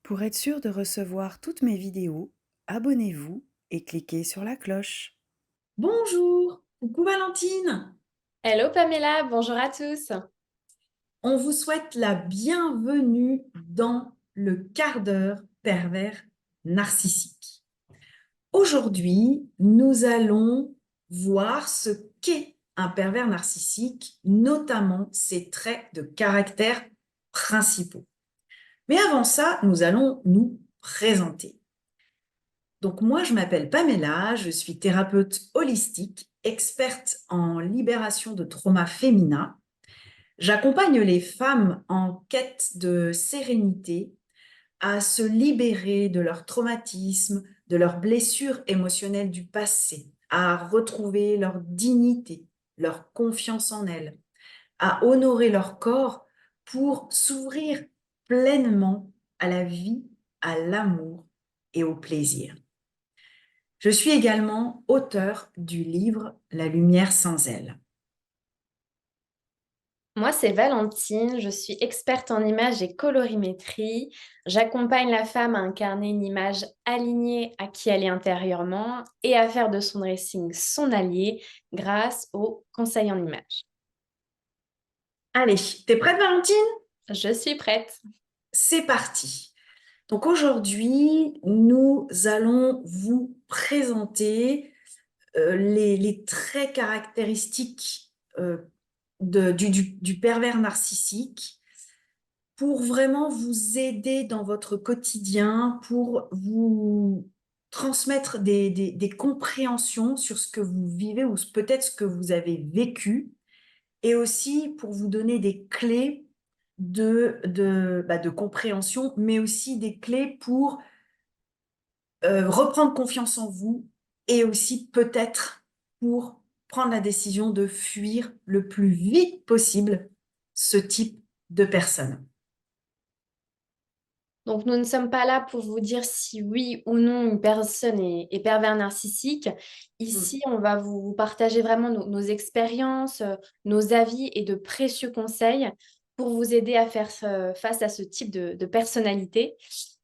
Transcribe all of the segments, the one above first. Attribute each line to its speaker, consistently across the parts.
Speaker 1: Pour être sûr de recevoir toutes mes vidéos, abonnez-vous et cliquez sur la cloche.
Speaker 2: Bonjour, coucou Valentine.
Speaker 3: Hello Pamela, bonjour à tous.
Speaker 2: On vous souhaite la bienvenue dans le quart d'heure pervers narcissique. Aujourd'hui, nous allons voir ce qu'est un pervers narcissique, notamment ses traits de caractère principaux. Mais avant ça, nous allons nous présenter. Donc moi, je m'appelle Pamela, je suis thérapeute holistique, experte en libération de trauma féminin. J'accompagne les femmes en quête de sérénité à se libérer de leurs traumatismes, de leurs blessures émotionnelles du passé, à retrouver leur dignité, leur confiance en elles, à honorer leur corps pour s'ouvrir pleinement à la vie, à l'amour et au plaisir. Je suis également auteure du livre La lumière sans elle.
Speaker 3: Moi, c'est Valentine, je suis experte en images et colorimétrie. J'accompagne la femme à incarner une image alignée à qui elle est intérieurement et à faire de son dressing son allié grâce au conseil en images.
Speaker 2: Allez, t'es prête Valentine?
Speaker 3: Je suis prête.
Speaker 2: C'est parti. Donc aujourd'hui, nous allons vous présenter les traits caractéristiques du pervers narcissique pour vraiment vous aider dans votre quotidien, pour vous transmettre des compréhensions sur ce que vous vivez ou peut-être ce que vous avez vécu, et aussi pour vous donner des clés de compréhension, mais aussi des clés pour reprendre confiance en vous et aussi peut-être pour prendre la décision de fuir le plus vite possible ce type de personne.
Speaker 3: Donc, nous ne sommes pas là pour vous dire si oui ou non une personne est pervers narcissique.
Speaker 2: Mm.
Speaker 3: Ici, on va vous partager vraiment nos expériences, nos avis et de précieux conseils pour vous aider à faire face à ce type de personnalité.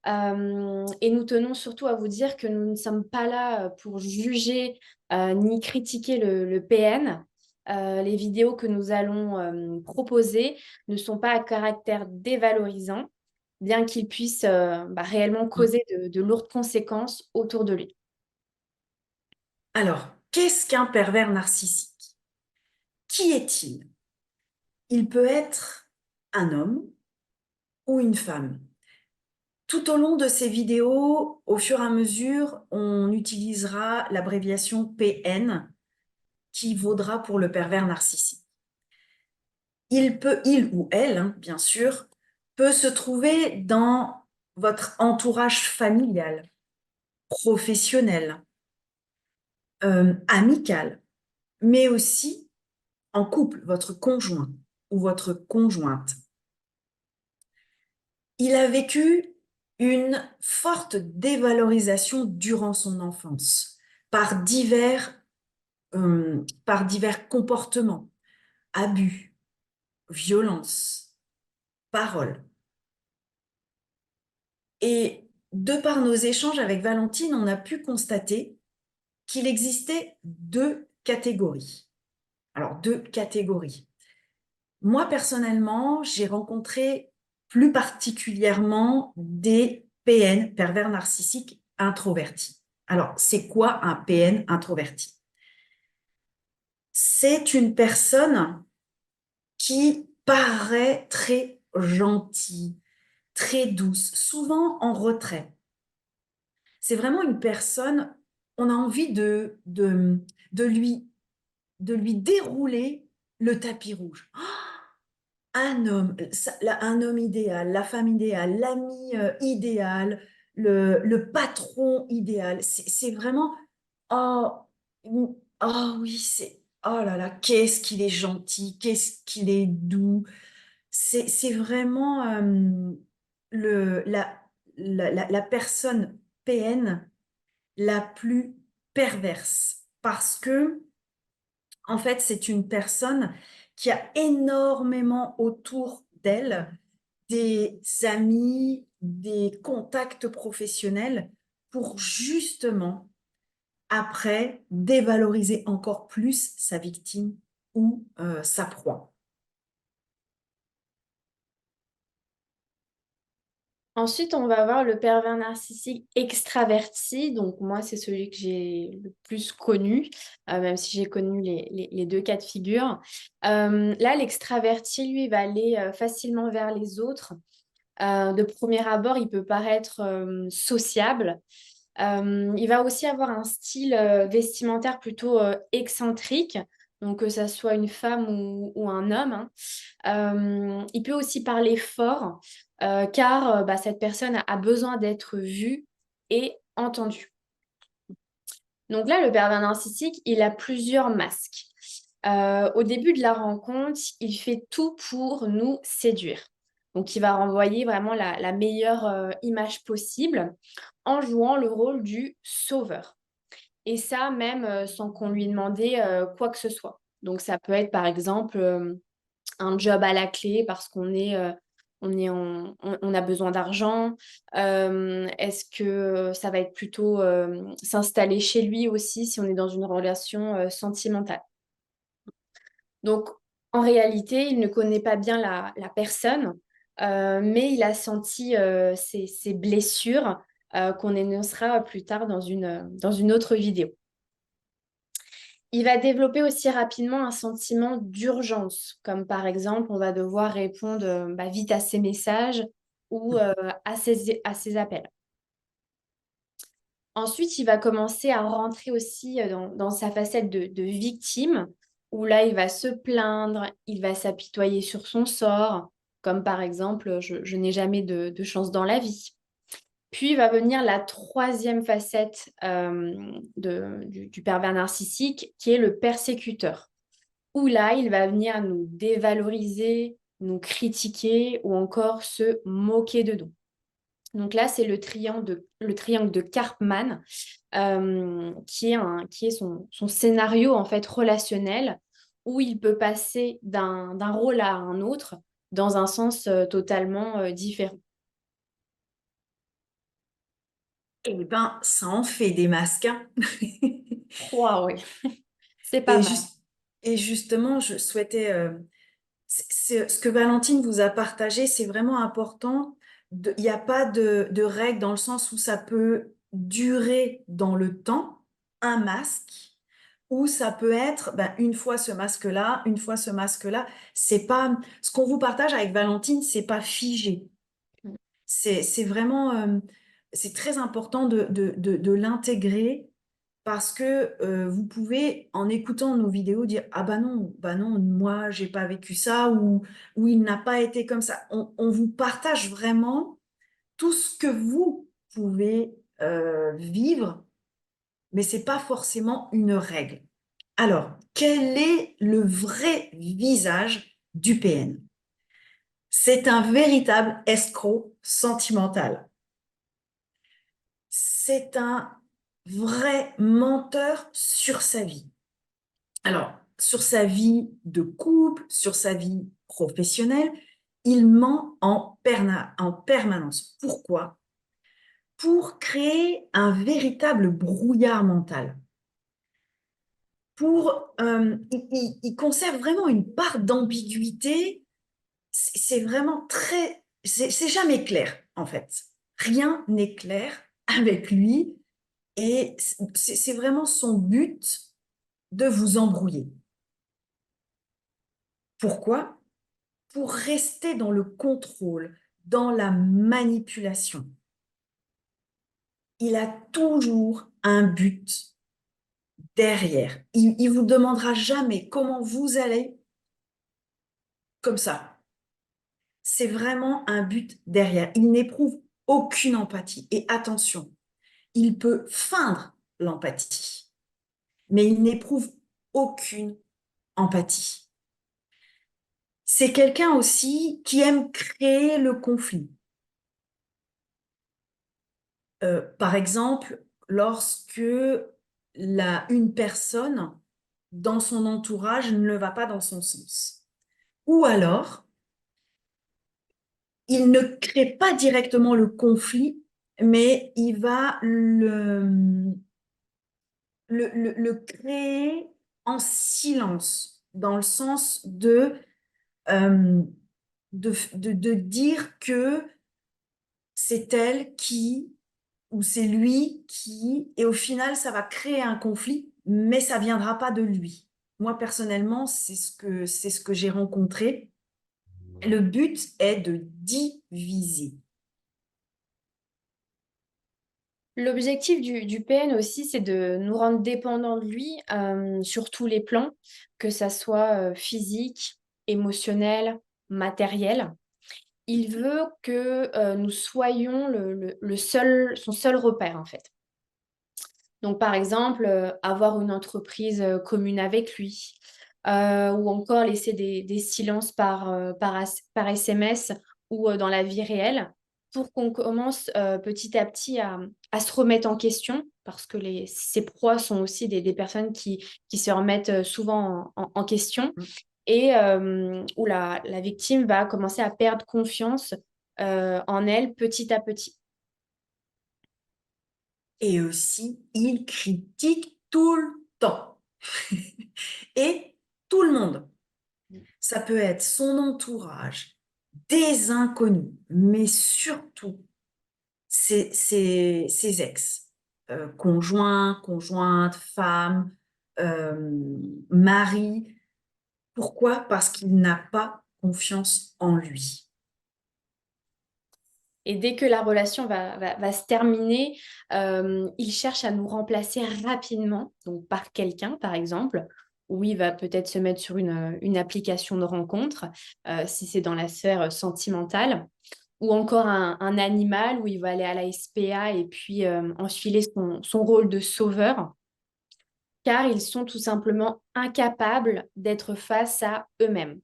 Speaker 3: Et nous tenons surtout à vous dire que nous ne sommes pas là pour juger ni critiquer le PN. Les vidéos que nous allons proposer ne sont pas à caractère dévalorisant bien qu'il puisse réellement
Speaker 2: Mm.
Speaker 3: causer de lourdes conséquences autour de lui.
Speaker 2: Alors, qu'est-ce qu'un pervers narcissique? Qui est-il? Il peut être un homme ou une femme. Tout au long de ces vidéos, au fur et à mesure, on utilisera l'abréviation PN qui vaudra pour le pervers narcissique. Il ou elle, hein, bien sûr, peut se trouver dans votre entourage familial, professionnel, amical, mais aussi en couple, votre conjoint ou votre conjointe. Il a vécu une forte dévalorisation durant son enfance par divers comportements, abus, violences, paroles. Et de par nos échanges avec Valentine, on a pu constater qu'il existait deux catégories. Alors, deux catégories. Moi, personnellement, j'ai rencontré plus particulièrement des PN, pervers narcissiques introvertis. Alors, c'est quoi un PN introverti? C'est une personne qui paraît très gentille, très douce, souvent en retrait. C'est vraiment une personne, on a envie de lui, de lui dérouler le tapis rouge. Un homme, un homme idéal, la femme idéale, l'ami idéal, le patron idéal. C'est vraiment, oh, oh oui, oh là là, qu'est-ce qu'il est gentil, qu'est-ce qu'il est doux. C'est vraiment le, la personne PN la plus perverse parce que, en fait, c'est une personne qui a énormément autour d'elle des amis, des contacts professionnels pour justement, après, dévaloriser encore plus sa victime ou sa proie.
Speaker 3: Ensuite, on va voir le pervers narcissique extraverti. Donc, moi, c'est celui que j'ai le plus connu, même si j'ai connu les deux cas de figure. Là, l'extraverti, lui, va aller facilement vers les autres. De premier abord, il peut paraître sociable. Il va aussi avoir un style vestimentaire plutôt excentrique, donc que ça soit une femme ou un homme, hein. Il peut aussi parler fort, car bah, cette personne a besoin d'être vue et entendue. Donc là, le pervers narcissique, il a plusieurs masques. Au début de la rencontre, il fait tout pour nous séduire. Donc, il va renvoyer vraiment la meilleure image possible en jouant le rôle du sauveur. Et ça, même sans qu'on lui demandait quoi que ce soit. Donc, ça peut être, par exemple, un job à la clé parce on a besoin d'argent. Est-ce que ça va être plutôt s'installer chez lui aussi si on est dans une relation sentimentale? Donc, en réalité, il ne connaît pas bien la personne, mais il a senti ses blessures qu'on énoncera plus tard dans une autre vidéo. Il va développer aussi rapidement un sentiment d'urgence, comme par exemple, on va devoir répondre bah, vite à ses messages ou à ses appels. Ensuite, il va commencer à rentrer aussi dans sa facette de victime, où là, il va se plaindre, il va s'apitoyer sur son sort, comme par exemple, je n'ai jamais de chance dans la vie. Puis va venir la troisième facette du pervers narcissique, qui est le persécuteur, où là, il va venir nous dévaloriser, nous critiquer ou encore se moquer de nous. Donc là, c'est le triangle de Karpman, qui est son scénario en fait relationnel, où il peut passer d'un rôle à un autre dans un sens totalement différent.
Speaker 2: Eh bien, ça en fait des masques, hein.
Speaker 3: 3, oui, c'est pas
Speaker 2: Et,
Speaker 3: mal.
Speaker 2: et justement, je souhaitais... ce que Valentine vous a partagé, c'est vraiment important. Il n'y a pas de règle dans le sens où ça peut durer dans le temps, un masque, ou ça peut être ben, une fois ce masque-là, une fois ce masque-là. C'est pas ce qu'on vous partage avec Valentine, c'est pas figé. C'est vraiment c'est très important de l'intégrer parce que vous pouvez, en écoutant nos vidéos, dire ah bah non, moi j'ai pas vécu ça ou il n'a pas été comme ça. On vous partage vraiment tout ce que vous pouvez vivre, mais c'est pas forcément une règle. Alors, quel est le vrai visage du PN? C'est un véritable escroc sentimental. C'est un vrai menteur sur sa vie. Alors, sur sa vie de couple, sur sa vie professionnelle, il ment en permanence. Pourquoi? Pour créer un véritable brouillard mental. Il conserve vraiment une part d'ambiguïté. C'est vraiment très... C'est jamais clair, en fait. Rien n'est clair avec lui. Et c'est vraiment son but de vous embrouiller. Pourquoi? Pour rester dans le contrôle, dans la manipulation. Il a toujours un but derrière. Il vous demandera jamais comment vous allez comme ça. C'est vraiment un but derrière. Il n'éprouve aucune empathie. Et attention, il peut feindre l'empathie, mais il n'éprouve aucune empathie. C'est quelqu'un aussi qui aime créer le conflit. Par exemple, lorsque une personne dans son entourage ne va pas dans son sens. Ou alors, il ne crée pas directement le conflit, mais il va le créer en silence, dans le sens euh, de dire que c'est elle qui, ou c'est lui qui, et au final, ça va créer un conflit, mais ça viendra pas de lui. Moi, personnellement, c'est ce que j'ai rencontré. Le but est de diviser.
Speaker 3: L'objectif du PN aussi, c'est de nous rendre dépendants de lui sur tous les plans, que ça soit physique, émotionnel, matériel. Il veut que nous soyons son seul repère, en fait. Donc, par exemple, avoir une entreprise commune avec lui, ou encore laisser des silences par SMS ou dans la vie réelle, pour qu'on commence petit à petit à se remettre en question, parce que ses proies sont aussi des personnes qui se remettent souvent en question, et où la victime va commencer à perdre confiance en elle petit à petit.
Speaker 2: Et aussi, il critique tout le temps. Et tout le monde. Ça peut être son entourage, des inconnus, mais surtout ses ex, conjoints, conjointes, femmes, euh, maris. Pourquoi? Parce qu'il n'a pas confiance en lui.
Speaker 3: Et dès que la relation va se terminer, il cherche à nous remplacer rapidement, donc par quelqu'un, par exemple, où il va peut-être se mettre sur une application de rencontre, si c'est dans la sphère sentimentale, ou encore un animal où il va aller à la SPA et puis enfiler son rôle de sauveur, car ils sont tout simplement incapables d'être face à eux-mêmes.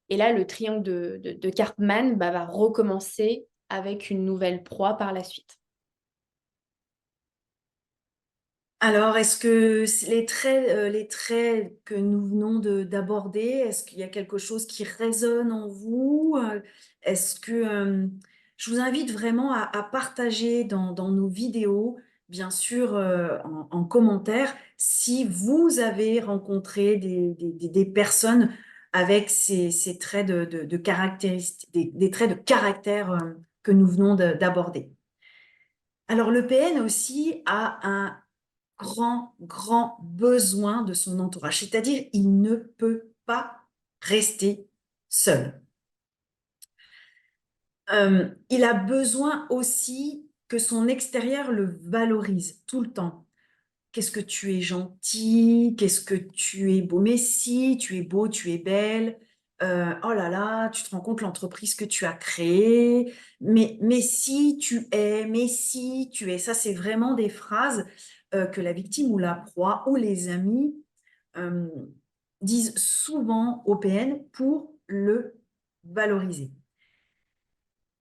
Speaker 3: Et là, le triangle de Karpman va recommencer avec une nouvelle proie par la suite.
Speaker 2: Alors, est-ce que les traits que nous venons d'aborder, est-ce qu'il y a quelque chose qui résonne en vous? Est-ce que je vous invite vraiment à partager dans nos vidéos, bien sûr en commentaire, si vous avez rencontré des personnes avec ces traits de caractéristiques, des traits de caractère que nous venons d'aborder. Alors, le PN aussi a un grand besoin de son entourage, c'est-à-dire il ne peut pas rester seul. Il a besoin aussi que son extérieur le valorise tout le temps. Qu'est-ce que tu es gentil, qu'est-ce que tu es beau, mais si tu es beau, tu es belle, oh là là, tu te rends compte l'entreprise que tu as créée, mais si tu es, mais si tu es, ça c'est vraiment des phrases que la victime ou la proie ou les amis euh, disent souvent au PN pour le valoriser.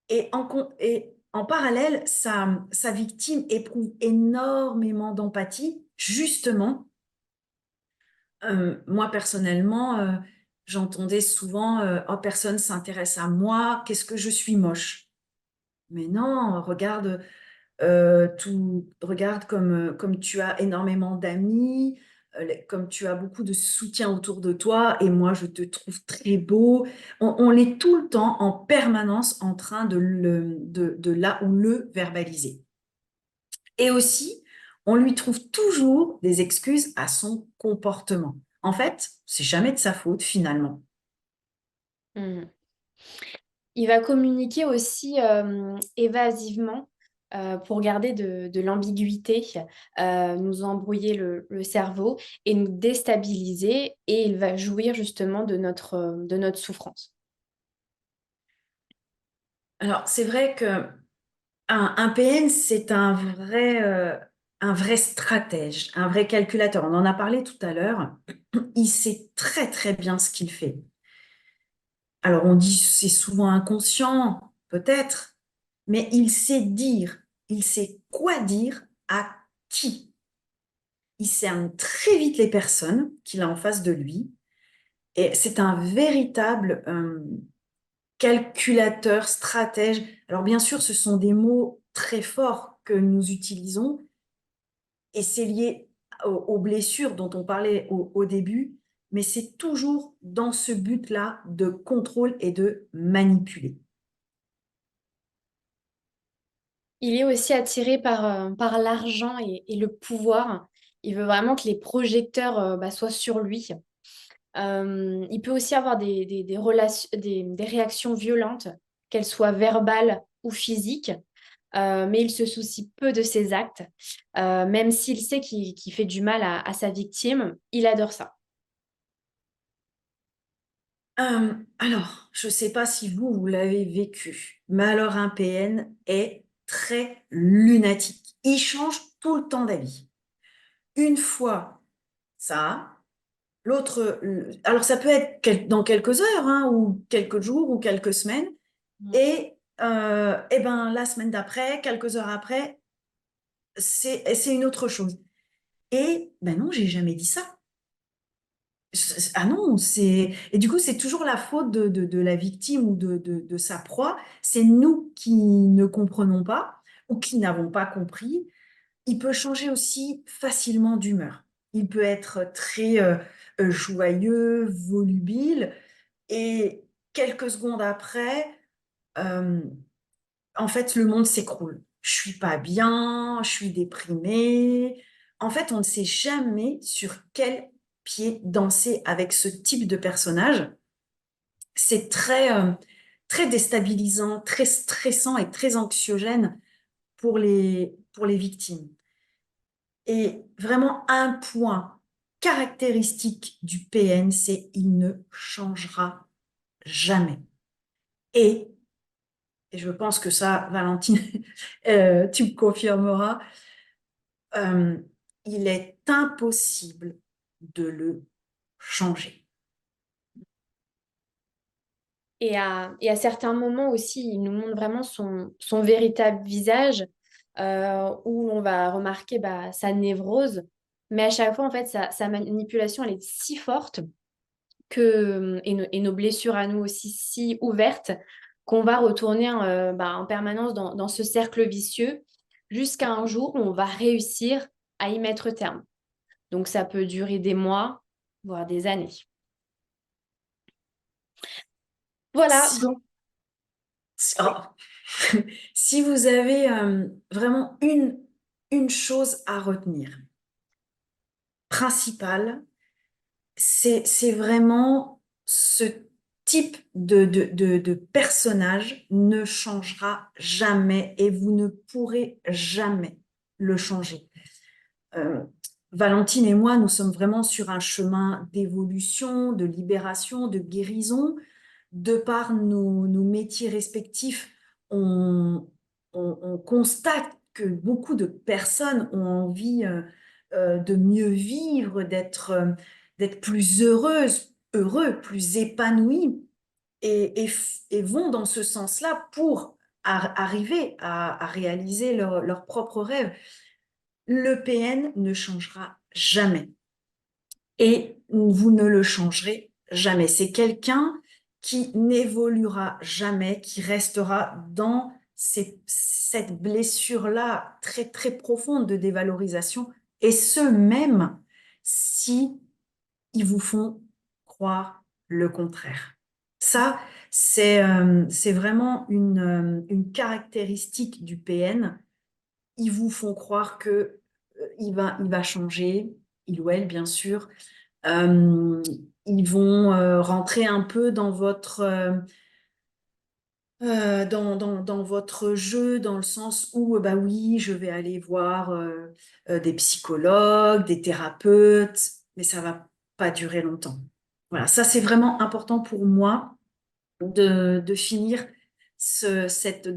Speaker 2: Et en parallèle, sa victime éprouve énormément d'empathie, justement. Moi, personnellement, j'entendais souvent oh, personne s'intéresse à moi, qu'est-ce que je suis moche. Mais non, regarde, regarde comme tu as énormément d'amis, comme tu as beaucoup de soutien autour de toi, et moi, je te trouve très beau. On est tout le temps, en permanence, en train de là ou le verbaliser. Et aussi, on lui trouve toujours des excuses à son comportement. En fait, c'est jamais de sa faute, finalement.
Speaker 3: Mhm. Il va communiquer aussi évasivement pour garder de l'ambiguïté, nous embrouiller le cerveau et nous déstabiliser. Et il va jouir justement de notre souffrance.
Speaker 2: Alors, c'est vrai que un PN, c'est un vrai stratège, un vrai calculateur. On en a parlé tout à l'heure. Il sait très bien ce qu'il fait. Alors, on dit c'est souvent inconscient, peut-être, mais il sait dire, il sait quoi dire à qui. Il cerne très vite les personnes qu'il a en face de lui. Et c'est un véritable calculateur, stratège. Alors bien sûr, ce sont des mots très forts que nous utilisons et c'est lié aux blessures dont on parlait au début, mais c'est toujours dans ce but-là de contrôle et de manipuler.
Speaker 3: Il est aussi attiré par l'argent et le pouvoir. Il veut vraiment que les projecteurs soient sur lui. Il peut aussi avoir des réactions violentes, qu'elles soient verbales ou physiques, mais il se soucie peu de ses actes. Même s'il sait qu'il fait du mal à sa victime, il adore ça.
Speaker 2: Alors, je ne sais pas si vous l'avez vécu, mais alors un PN est très lunatique. Il change tout le temps d'avis. Une fois ça, l'autre, alors ça peut être dans quelques heures, hein, ou quelques jours, ou quelques semaines, et ben la semaine d'après, quelques heures après, c'est une autre chose. Et ben non, j'ai jamais dit ça. Ah non, et du coup, c'est toujours la faute de la victime ou de sa proie. C'est nous qui ne comprenons pas ou qui n'avons pas compris. Il peut changer aussi facilement d'humeur. Il peut être très joyeux, volubile, et quelques secondes après, euh, en fait, le monde s'écroule. Je suis pas bien, je suis déprimée. En fait, on ne sait jamais sur quel pied danser avec ce type de personnage. C'est très déstabilisant, très stressant et très anxiogène pour les victimes. Et vraiment, un point caractéristique du PN, c'est il ne changera jamais. Et, et je pense que ça, Valentine, tu me confirmeras, euh, il est impossible de le changer.
Speaker 3: Et à certains moments aussi, il nous montre vraiment son véritable visage, où on va remarquer sa névrose. Mais à chaque fois, en fait, sa manipulation, elle est si forte et nos blessures à nous aussi si ouvertes qu'on va retourner en permanence dans ce cercle vicieux jusqu'à un jour où on va réussir à y mettre terme. Donc, ça peut durer des mois, voire des années. Voilà,
Speaker 2: Si,
Speaker 3: donc
Speaker 2: oh, si vous avez vraiment une chose à retenir, principale, c'est vraiment ce type de personnage ne changera jamais et vous ne pourrez jamais le changer. Euh, Valentine et moi, nous sommes vraiment sur un chemin d'évolution, de libération, de guérison. De par nos métiers respectifs, on constate que beaucoup de personnes ont envie de mieux vivre, d'être plus heureuses, heureux, plus épanouis, et vont dans ce sens-là pour arriver à réaliser leurs propres rêves. Le PN ne changera jamais et vous ne le changerez jamais. C'est quelqu'un qui n'évoluera jamais, qui restera dans cette blessure-là très, très profonde de dévalorisation, et ce même si ils vous font croire le contraire. Ça, c'est vraiment une caractéristique du PN. Ils vous font croire que il va changer, il ou elle, bien sûr. Euh, Ils vont rentrer un peu dans dans votre jeu, dans le sens où, bah oui, je vais aller voir des psychologues, des thérapeutes, mais ça va pas durer longtemps. Voilà, ça c'est vraiment important pour moi de finir cette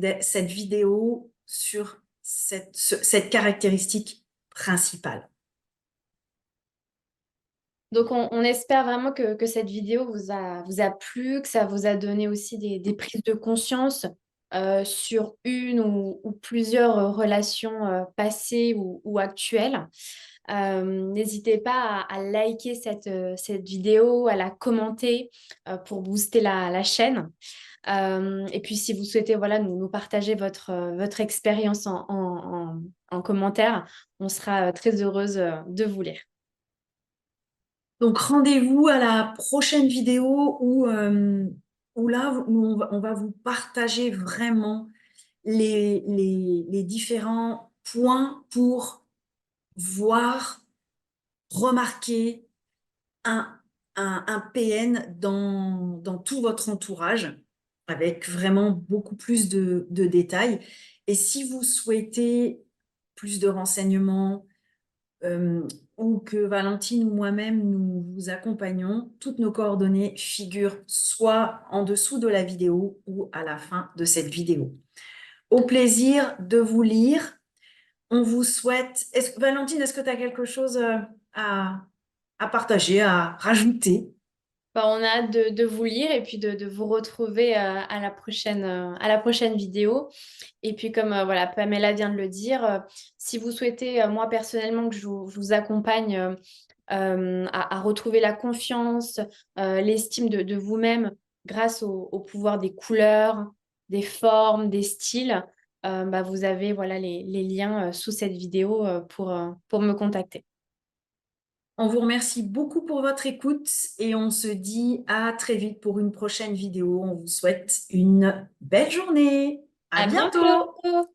Speaker 2: vidéo sur cette caractéristique principale.
Speaker 3: Donc, on espère vraiment que cette vidéo vous a plu, que ça vous a donné aussi des prises de conscience sur une ou plusieurs relations passées ou actuelles. N'hésitez pas à liker cette vidéo, à la commenter pour booster la chaîne. Et puis, si vous souhaitez voilà, nous partager votre expérience en commentaire, on sera très heureuse de vous lire.
Speaker 2: Donc, rendez-vous à la prochaine vidéo où là, on va vous partager vraiment les différents points pour voir, remarquer un, un PN dans tout votre entourage, avec vraiment beaucoup plus de détails. Et si vous souhaitez plus de renseignements, ou que Valentine ou moi-même nous vous accompagnons, toutes nos coordonnées figurent soit en dessous de la vidéo ou à la fin de cette vidéo. Au plaisir de vous lire. On vous souhaite... Valentine, est-ce que tu as quelque chose à, à partager, à rajouter?
Speaker 3: Bah, on a hâte de vous lire et puis de vous retrouver à la prochaine vidéo. Et puis comme voilà, Pamela vient de le dire, si vous souhaitez, moi personnellement, que je vous accompagne à retrouver la confiance, l'estime de vous-même grâce au pouvoir des couleurs, des formes, des styles, bah, vous avez voilà, les liens sous cette vidéo pour me contacter.
Speaker 2: On vous remercie beaucoup pour votre écoute et on se dit à très vite pour une prochaine vidéo. On vous souhaite une belle journée. À
Speaker 3: À
Speaker 2: bientôt!
Speaker 3: bientôt!